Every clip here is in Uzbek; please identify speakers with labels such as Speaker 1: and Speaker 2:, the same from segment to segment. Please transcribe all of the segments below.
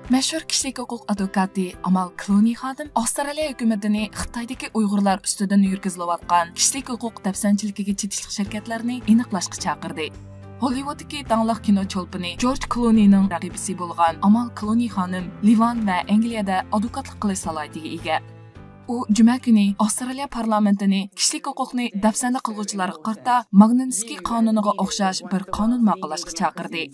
Speaker 1: Mashhur kishilik huquq advokati Amal Clooney xodim Avstraliya hukumatini Xitoydagi Uyg'urlar ustidan yurgizilayotgan kishilik huquq dafsanchiligiga chetishlik shirkatlarini aniqlashga chaqirdi. Hollywooddagi dangliq kino cho'lpini George Clooneyning raqibisi bo'lgan Amal Clooney xonim Livan va Angliyada advokatlik qilish salohiyatiga ega. U juma kuni Avstraliya parlamentini kishilik huquqni dafsanda qilguvchilarga qarta Magnitsky qonuniga o'xshash bir qonun ma'qullashga chaqirdi.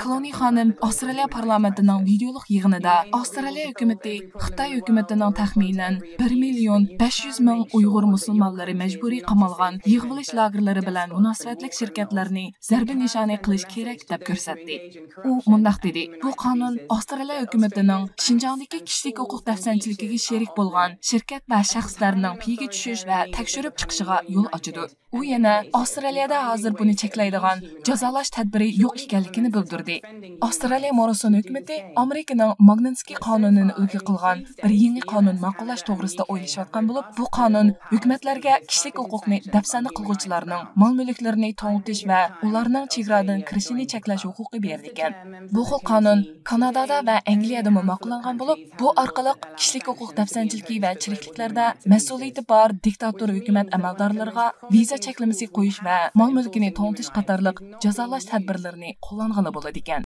Speaker 1: Clooney xonim Avstraliya parlamentining videolik yig'inida Avstraliya hukumati Xitoy hukumatining taxminan 1,500,000 Uyg'ur musulmonlari majburiy qamalgan yig'ilish lagerlari bilan munosabatli shirkatlarni zarba nishoni qilish kerak deb ko'rsatdi. U mundaq dedi: "Bu qonun Avstraliya hukumatining Xinjiangdagi kishilik huquq dafsanchiligiga sherik bo'lgan shirkat va shaxslarning piyiga tushish va tekshirib chiqishiga yo'l ochadi." U yana Avstraliyada hozir buni cheklaydigan jazolash tadbiri yo'q ekanligini bildirdi. Avstraliya Morrison hukumati Amerikaning Magnitsky qonunini ulgi qilgan bir yangi qonun ma'qullash to'g'risida o'ylashayotgan bo'lib, bu qonun hukumatlarga kishilik huquqni dafsanda qilguvchilarning mol-mulklarini to'ng'itish va ularning chegaradan kirishini cheklash huquqi berdi ekan. Bu xil qonun Kanadada va Angliyada ma'qullangan bo'lib, bu orqali kishilik huquq dafsanchiligi va chirikliklarda mas'uliyati bor diktator hukumat amaldorlariga viza cheklamasi qo'yish va mol-mulkini to'ng'itish qatorliq jazolash tadbirlarini qo'llangani bo'ladi ekan.